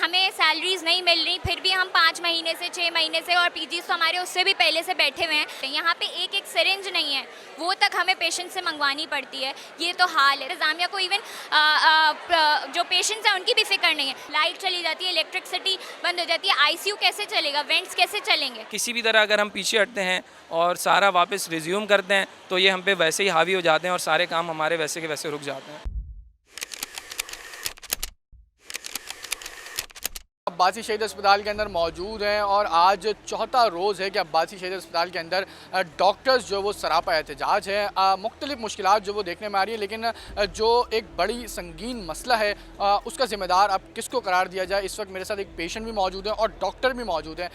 हमें सैलरीज नहीं मिल रही, फिर भी हम 5 महीने से 6 महीने से, और पीजीज तो हमारे उससे भी पहले से बैठे हुए हैं। यहाँ पे एक एक सिरिंज नहीं है, वो तक हमें पेशेंट से मंगवानी पड़ती है। ये तो हाल है। इंतजामिया को इवन जो पेशेंट्स हैं उनकी भी फिक्र नहीं है। लाइट चली जाती है, इलेक्ट्रिसिटी बंद हो जाती है, आईसीयू कैसे चलेगा, वेंट्स कैसे चलेंगे। किसी भी तरह अगर हम पीछे हटते हैं और सारा वापस रिज्यूम करते हैं तो ये हम पे वैसे ही हावी हो जाते हैं और सारे काम हमारे वैसे के वैसे रुक जाते हैं। अब्बासी शहीद अस्पताल के अंदर मौजूद हैं और आज चौथा रोज़ है कि अब्बासी शहीद अस्पताल के अंदर डॉक्टर्स जो वो सरापा एहतजाज है। मुख्तलिफ मुश्किलात जो वो देखने में आ रही है, लेकिन जो एक बड़ी संगीन मसला है उसका ज़िम्मेदार अब किसको करार दिया जाए। इस वक्त मेरे साथ एक पेशेंट भी मौजूद है और डॉक्टर भी मौजूद हैं।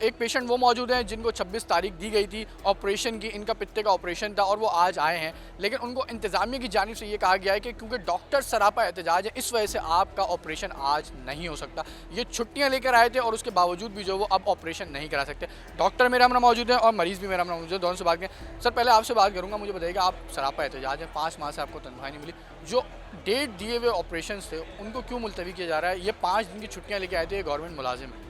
एक पेशेंट वो मौजूद हैं जिनको 26 तारीख दी गई थी ऑपरेशन की, इनका पित्ते का ऑपरेशन था और वो आज आए हैं, लेकिन उनको इंतज़ामिया की जानिब से ये कहा गया है कि क्योंकि डॉक्टर सरापा एहतजाज है इस वजह से आपका ऑपरेशन आज नहीं हो सकता। ये छुट्टियां लेकर आए थे और उसके बावजूद भी जो वो अब ऑपरेशन नहीं करा सकते। डॉक्टर मेरा हमरा मौजूद है और मरीज़ भी मेरा हमरा मौजूद है, दोनों से बात करें। सर पहले आपसे बात करूंगा, मुझे बताइएगा आप सरापा एहतजाज है, 5 माह से आपको तनख्वाह नहीं मिली, जो डेट दिए हुए ऑपरेशन थे उनको क्यों मुलतवी किया जा रहा है? ये 5 दिन की छुट्टियाँ लेके आए थे, ये गवर्नमेंट मुलाजिम है।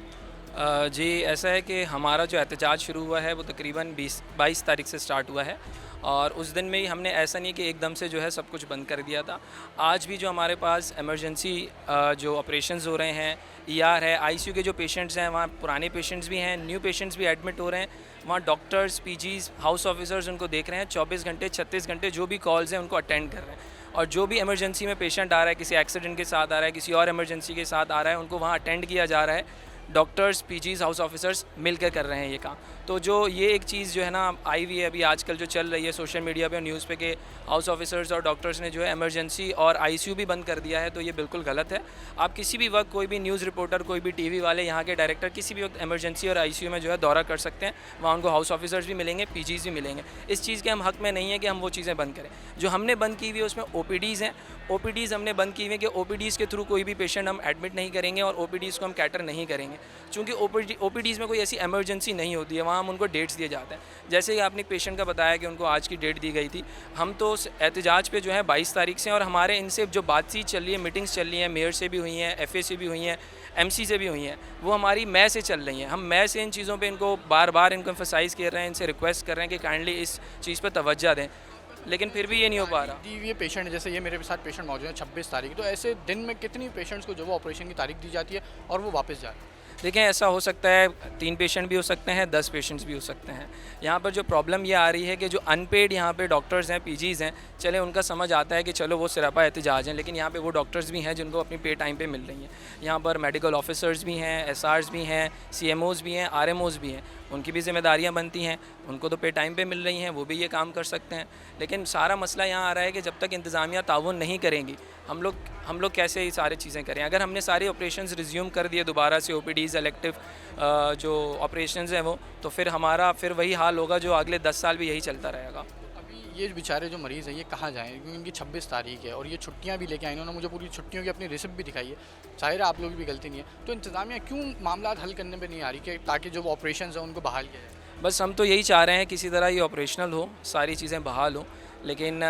जी ऐसा है कि हमारा जो एहतजाज शुरू हुआ है वो तकरीबन 22 तारीख से स्टार्ट हुआ है और उस दिन में ही हमने ऐसा नहीं कि एकदम से जो है सब कुछ बंद कर दिया था। आज भी जो हमारे पास इमरजेंसी जो ऑपरेशंस हो रहे हैं, ईआर है, आईसीयू के जो पेशेंट्स हैं वहाँ पुराने पेशेंट्स भी हैं, न्यू पेशेंट्स भी एडमिट हो रहे हैं। वहाँ डॉक्टर्स, पीजीज, हाउस ऑफिसर्स उनको देख रहे हैं, 24 घंटे 36 घंटे जो भी कॉल्स हैं उनको अटेंड कर रहे हैं। और जो भी इमरजेंसी में पेशेंट आ रहा है, किसी एक्सीडेंट के साथ आ रहा है, किसी और इमरजेंसी के साथ आ रहा है, उनको वहाँ अटेंड किया जा रहा है। डॉक्टर्स, पीजीज, हाउस ऑफिसर्स मिलकर कर रहे हैं ये काम। तो जो ये एक चीज़ जो है ना आई हुई है अभी आजकल जो चल रही है सोशल मीडिया पे और न्यूज़ पे कि हाउस ऑफिसर्स और डॉक्टर्स ने जो है इमरजेंसी और आईसीयू भी बंद कर दिया है, तो ये बिल्कुल गलत है। आप किसी भी वक्त कोई भी न्यूज़ रिपोर्टर, कोई भी टीवी वाले, यहाँ के डायरेक्टर किसी भी वक्त इमरजेंसी और आईसीयू में जो है दौरा कर सकते हैं। वहाँ उनको हाउस ऑफिसर्स भी मिलेंगे, पीजीज भी मिलेंगे। इस चीज़ के हम हक़ में नहीं है कि हम वो चीज़ें बंद करें। जो हमने बंद की हुई है उसमें ओपीडीज़ हैं। ओपीडीज़ हमने बंद की हुई है कि ओपीडीज़ के थ्रू कोई भी पेशेंट हम एडमिट नहीं करेंगे और ओपीडीज़ को हम कैटर नहीं करेंगे, चूँकि ओपीडीज़ में कोई ऐसी इमरजेंसी नहीं होती है, वहाँ हम उनको डेट्स दिए जाते हैं। जैसे ही आपने पेशेंट का बताया कि उनको आज की डेट दी गई थी, हम तो एहतजाज पे जो है 22 तारीख से, और हमारे इनसे जो बातचीत चल रही है, मीटिंग्स चल रही हैं, मेयर से भी हुई हैं, एफए से भी हुई हैं, एमसी से भी हुई हैं, वो हमारी मई से चल रही हैं। हम मई से इन चीज़ों पे इनको बार बार इनको एम्फसाइज़ कर रहे हैं, इनसे रिक्वेस्ट कर रहे हैं कि काइंडली इस चीज़ पर तवज्जो दें, लेकिन फिर भी ये नहीं हो पा रहा। ये पेशेंट जैसे ये मेरे साथ पेशेंट मौजूद है 26 तारीख, तो ऐसे दिन में कितनी पेशेंट्स को जो वो ऑपरेशन की तारीख दी जाती है और वो वापस जाते हैं? देखें, ऐसा हो सकता है 3 पेशेंट भी हो सकते हैं, 10 पेशेंट्स भी हो सकते हैं। यहाँ पर जो प्रॉब्लम ये आ रही है कि जो अनपेड यहाँ पे डॉक्टर्स हैं, पीजीज़ हैं, चले उनका समझ आता है कि चलो वो सरापा एहतजाज हैं, लेकिन यहाँ पे वो डॉक्टर्स भी हैं जिनको अपनी पे टाइम पे मिल रही हैं। यहाँ पर मेडिकल ऑफिसर्स भी हैं, एसआर्स भी हैं, सीएमओज़ भी हैं, आरएमओज़ भी हैं, उनकी भी जिम्मेदारियाँ बनती हैं। उनको तो पे टाइम पे मिल रही हैं, वो भी ये काम कर सकते हैं। लेकिन सारा मसला यहाँ आ रहा है कि जब तक इंतज़ामिया ताउन नहीं करेंगी, हम लोग कैसे ये सारी चीज़ें करें। अगर हमने सारे ऑपरेशंस रिज्यूम कर दिए दोबारा से, ओपीडीज़, इलेक्टिव जो ऑपरेशंस हैं वो, तो फिर हमारा फिर वही हाल होगा जो अगले 10 साल भी यही चलता रहेगा। अभी ये बेचारे जो मरीज़ हैं ये कहाँ जाएँ, क्योंकि इनकी 26 तारीख है और ये छुट्टियाँ भी लेके आए, इन्होंने मुझे पूरी छुट्टियों की अपनी रिसिप्ट भी दिखाई है। ज़ाहिर है आप लोगों की भी गलती नहीं है, तो इंतज़ामिया क्यों मामला हल करने पे नहीं आ रही कि ताकि जो ऑपरेशन हैं उनको बहाल किया जाए? बस हम तो यही चाह रहे हैं किसी तरह ये ऑपरेशनल हो, सारी चीज़ें बहाल हों, लेकिन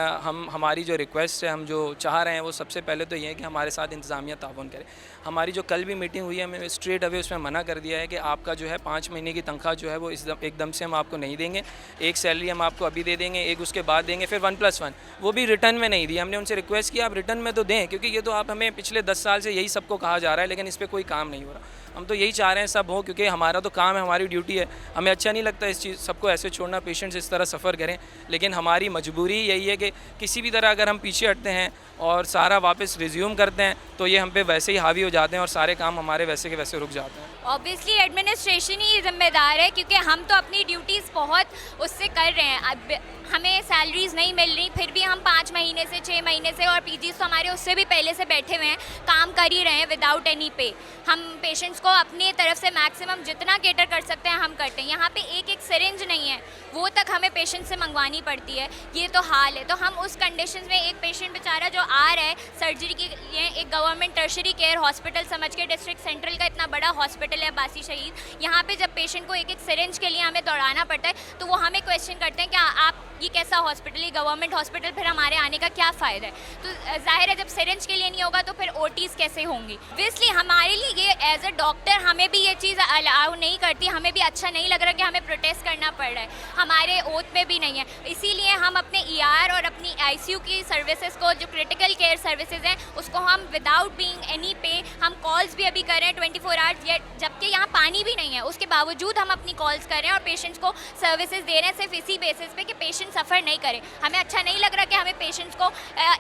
हमारी जो रिक्वेस्ट है, हम जो चाह रहे हैं वो सबसे पहले तो ये है कि हमारे साथ इंतज़ामिया ताउन करे। हमारी जो कल भी मीटिंग हुई है, हमें स्ट्रेट अवे उसमें मना कर दिया है कि आपका जो है 5 महीने की तनख्वाह जो है वो एकदम से हम आपको नहीं देंगे। एक सैलरी हम आपको अभी दे देंगे, एक उसके बाद देंगे, फिर 1+1 वो भी रिटर्न में नहीं दी। हमने उनसे रिक्वेस्ट किया आप रिटर्न में तो दें, क्योंकि ये तो आप हमें पिछले 10 साल से यही सबको कहा जा रहा है, लेकिन इस पर कोई काम नहीं हो रहा। हम तो यही चाह रहे हैं सब हो, क्योंकि हमारा तो काम है, हमारी ड्यूटी है। हमें अच्छा नहीं लगता इस चीज़ सबको ऐसे छोड़ना, पेशेंट्स इस तरह सफ़र करें, लेकिन हमारी मजबूरी यही है कि किसी भी तरह अगर हम पीछे हटते हैं और सारा वापस रिज्यूम करते हैं तो ये हम पे वैसे ही हावी हो जाते हैं और सारे काम हमारे वैसे के वैसे रुक जाते हैं। ऑब्वियसली एडमिनिस्ट्रेशन ही जिम्मेदार है, क्योंकि हम तो अपनी ड्यूटीज़ बहुत उससे कर रहे हैं। अब हमें सैलरीज नहीं मिल रही, फिर भी हम 5 महीने से 6 महीने से, और पीजीज तो हमारे उससे भी पहले से बैठे हुए हैं, काम कर ही रहे हैं विदाउट एनी पे। हम पेशेंट्स को अपनी तरफ से मैक्सिमम जितना केटर कर सकते हैं हम करते हैं। यहाँ पे एक एक सिरिंज नहीं है, वो तक हमें पेशेंट से मंगवानी पड़ती है। ये तो हाल है। तो हम उस कंडीशंस में, एक पेशेंट बेचारा जो आ रहा है सर्जरी के लिए, एक गवर्नमेंट टर्शरी केयर हॉस्पिटल समझ के, डिस्ट्रिक्ट सेंट्रल का इतना बड़ा हॉस्पिटल है अब्बासी शहीद, यहाँ पे जब पेशेंट को एक एक सिरिंज के लिए हमें दौड़ाना पड़ता है तो वो हमें क्वेश्चन करते हैं कि आप ये कैसा हॉस्पिटल, ये गवर्नमेंट हॉस्पिटल, फिर हमारे आने का क्या फ़ायदा है। तो जाहिर है जब सिरिंज के लिए नहीं होगा तो फिर ओटीज़ कैसे होंगी। ऑब्वियसली हमारे लिए ये एज अ डॉक्टर हमें भी ये चीज़ अलाउ नहीं करती, हमें भी अच्छा नहीं लग रहा कि हमें प्रोटेस्ट करना पड़ रहा है, हमारे ओथ में भी नहीं है। इसीलिए हम अपने ER और अपनी ICU की सर्विसेज को, जो क्रिटिकल केयर सर्विसेज हैं, उसको हम विदाउट बीइंग एनी पे हम कॉल्स भी अभी कर रहे हैं 24 आवर्स, जबकि यहाँ पानी भी नहीं है, उसके बावजूद हम अपनी कॉल्स कर रहे हैं और पेशेंट्स को सर्विसेज दे रहे हैं सिर्फ इसी बेसिस पे कि पेशेंट सफ़र नहीं करे। हमें अच्छा नहीं लग रहा कि हमें पेशेंट्स को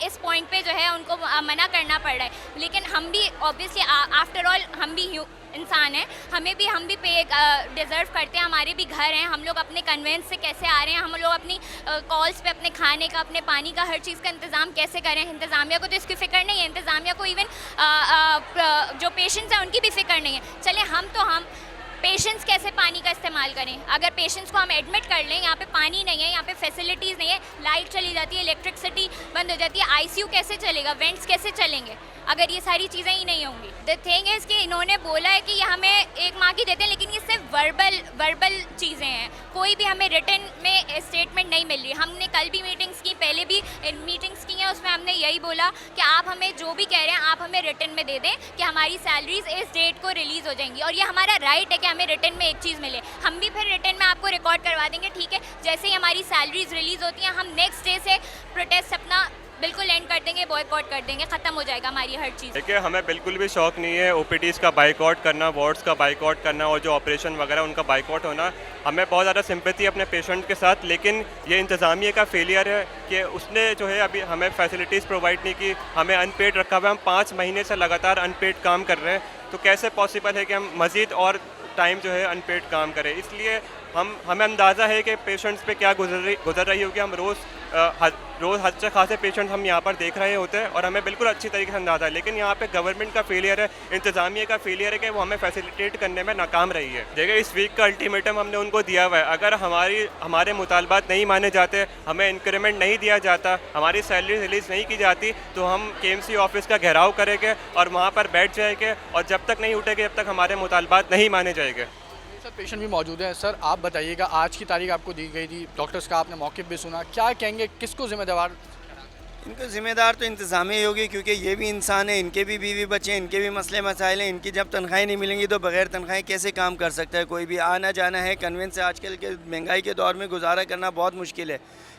इस पॉइंट पे जो है उनको मना करना पड़ रहा है, लेकिन हम भी ऑब्वियसली आफ्टर ऑल हम भी इंसान हैं, हम भी पे डिज़र्व करते हैं, हमारे भी घर हैं, हम लोग अपने कन्वेंस से कैसे आ रहे हैं, हम लोग अपनी कॉल्स पे अपने खाने का, अपने पानी का, हर चीज़ का इंतज़ाम कैसे करें। इंतज़ामिया को तो इसकी फ़िक्र नहीं है, इंतज़ामिया को इवन जो पेशेंट्स हैं उनकी भी फ़िक्र नहीं है। चले हम पेशेंट्स कैसे पानी का इस्तेमाल करें। अगर पेशेंट्स को हम एडमिट कर लें, यहाँ पे पानी नहीं है, यहाँ पे फैसिलिटीज़ नहीं है, लाइट चली जाती है, इलेक्ट्रिसिटी बंद हो जाती है, ICU कैसे चलेगा, वेंट्स कैसे चलेंगे अगर ये सारी चीज़ें ही नहीं होंगी। द थिंग इज़ कि इन्होंने बोला है कि ये हमें 1 माह की देते हैं, लेकिन ये सिर्फ वर्बल चीज़ें हैं, कोई भी हमें रिटन में स्टेटमेंट नहीं मिल रही। हमने कल भी मीटिंग्स की, पहले भी मीटिंग्स की हैं, उसमें हमने यही बोला कि आप हमें जो भी कह रहे हैं आप हमें रिटन में दे दें कि हमारी सैलरीज इस डेट को रिलीज़ हो जाएंगी, और ये हमारा राइट है कि हमें रिटन में एक चीज़ मिले। हम भी फिर रिटन में आपको रिकॉर्ड करवा देंगे, ठीक है। जैसे ही हमारी सैलरीज रिलीज़ होती हैं हम नेक्स्ट डे से प्रोटेस्ट अपना बिल्कुल एंड कर देंगे, बॉयकॉट कर देंगे, ख़त्म हो जाएगा हमारी हर चीज़। देखिए, हमें बिल्कुल भी शौक नहीं है OPDs का बाइकआउट करना, वार्ड्स का बाइकआउट करना और जो ऑपरेशन वगैरह उनका बाइकआउट होना। हमें बहुत ज़्यादा सिंपैथी अपने पेशेंट के साथ, लेकिन ये इंतज़ामिया का फेलियर है कि उसने जो है अभी हमें फैसिलिटीज़ प्रोवाइड नहीं की, हमें अनपेड रखा हुआ है। हम 5 महीने से लगातार अनपेड काम कर रहे हैं, तो कैसे पॉसिबल है कि हम मज़ीद और टाइम जो है अनपेड काम करें। इसलिए हमें अंदाज़ा है कि पेशेंट्स पे क्या गुजर रही होगी। हम रोज़ अच्छे खासे पेशेंट्स हम यहाँ पर देख रहे होते हैं और हमें बिल्कुल अच्छी तरीके से अंदाज़ा है, लेकिन यहाँ पे गवर्नमेंट का फेलियर है, इंतज़ामिया का फेलियर है कि वो हमें फैसिलिटेट करने में नाकाम रही है। देखिए, इस वीक का अल्टीमेटम हमने उनको दिया हुआ है, अगर हमारे मुतालबात नहीं माने जाते, हमें इंक्रीमेंट नहीं दिया जाता, हमारी सैलरी रिलीज़ नहीं की जाती, तो हम KMC ऑफिस का घेराव करेंगे और वहाँ पर बैठ जाएंगे, और जब तक नहीं उठेंगे जब तक हमारे मुतालबात नहीं माने जाएंगे। सर, पेशेंट भी मौजूद हैं। सर, आप बताइएगा, आज की तारीख आपको दी गई थी, डॉक्टर्स का आपने मौक़िफ़ भी सुना, क्या कहेंगे, किसको ज़िम्मेदार? इनको ज़िम्मेदार तो इंतज़ामिया ही होगी, क्योंकि ये भी इंसान है, इनके भी बीवी बच्चे हैं, इनके भी मसले मसाइल हैं। इनकी जब तनख्वाहें नहीं मिलेंगी तो बग़ैर तनख्वाहें कैसे काम कर सकता है कोई भी। आना जाना है, कन्वेंस से आजकल के महंगाई के दौर में गुजारा करना बहुत मुश्किल है,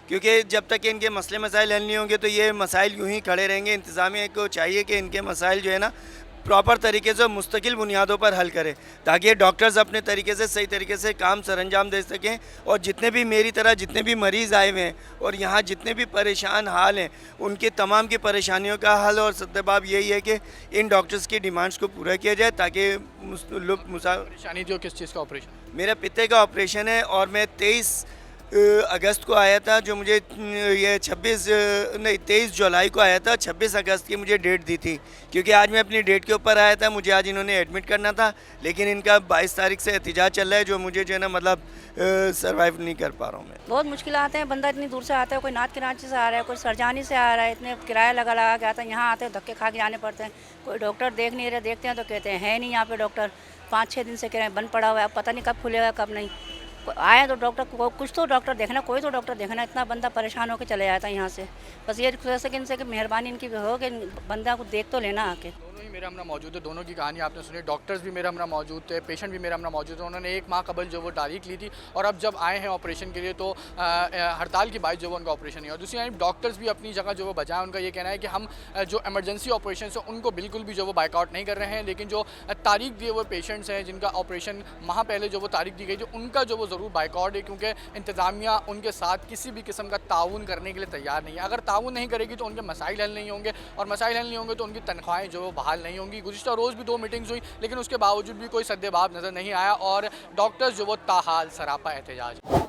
क्योंकि जब तक इनके मसले मसाइल हल नहीं होंगे तो ये मसाइल यूँ ही खड़े रहेंगे। इंतज़ामिया को चाहिए कि इनके मसाइल जो है ना प्रॉपर तरीके से मुस्तकिल बुनियादों पर हल करें, ताकि डॉक्टर्स अपने तरीके से सही तरीके से काम सरअंजाम दे सकें। और जितने भी मेरी तरह जितने भी मरीज़ आए हुए हैं और यहाँ जितने भी परेशान हाल हैं, उनकी तमाम की परेशानियों का हल और सद्दबाब यही है कि इन डॉक्टर्स की डिमांड्स को पूरा किया जाए, ताकि परेशानी जो किस चीज़ का ऑपरेशन? मेरा पित्ते का ऑपरेशन है और मैं 23 अगस्त को आया था, जो मुझे ये 23 जुलाई को आया था। 26 अगस्त की मुझे डेट दी थी, क्योंकि आज मैं अपनी डेट के ऊपर आया था। मुझे आज इन्होंने एडमिट करना था, लेकिन इनका 22 तारीख से एहतिजाज चल रहा है, जो मुझे जो है ना मतलब सर्वाइव नहीं कर पा रहा हूँ मैं। बहुत मुश्किल आते हैं, बंदा इतनी दूर से आता है, कोई नाथ कराची से आ रहा है, कोई सरजानी से आ रहा है, इतने किराया लगा के आता है, यहाँ आते हैं धक्के खा के जाने पड़ते हैं। कोई डॉक्टर देख नहीं रहे, देखते हैं तो कहते हैं है नहीं यहाँ पे डॉक्टर, 5-6 दिन से कह रहे हैं बंद पड़ा हुआ है, अब पता नहीं कब खुलेगा कब नहीं। आए तो डॉक्टर को कुछ तो डॉक्टर देखना, कोई तो डॉक्टर देखना। इतना बंदा परेशान होकर चले जाता है यहाँ से। बस ये रिक्वेस्ट है कि इनसे कि मेहरबानी इनकी हो कि बंदा को देख तो लेना आके। दोनों ही मेरे हमरा मौजूद है, दोनों की कहानी आपने सुनी। डॉक्टर्स भी मेरे हमरा मौजूद थे, पेशेंट भी मेरे हमरा मौजूद है। उन्होंने 1 माह कबल जो वो तारीख ली थी, और अब जब आए हैं ऑपरेशन के लिए तो हड़ताल की बात जो वो उनका ऑपरेशन है। और दूसरी तरफ डॉक्टर्स भी अपनी जगह जो वो बचाएं। उनका ये कहना है कि हम जो एमरजेंसी ऑपरेशन है उनको बिल्कुल भी जो वो बाइकआउट नहीं कर रहे हैं, लेकिन जो तारीख दिए वो पेशेंट्स हैं जिनका ऑपरेशन माह पहले जो वो तारीख दी गई थी, उनका जो वो ज़रूर बाइकआउट है, क्योंकि इंतज़ामिया उनके साथ किसी भी किस्म का ताउन करने के लिए तैयार नहीं है। अगर ताउन नहीं करेगी तो उनके मसाइल हल नहीं होंगे, और मसाइल हल नहीं होंगे तो उनकी तनख्वाहें जो वो बहाल नहीं होंगी। गुज़िश्ता रोज़ भी 2 मीटिंग्स हुई, लेकिन उसके बावजूद भी कोई सद्देबाब नज़र नहीं आया, और डॉक्टर्स जो वो ताहाल सरापा एहतजाज।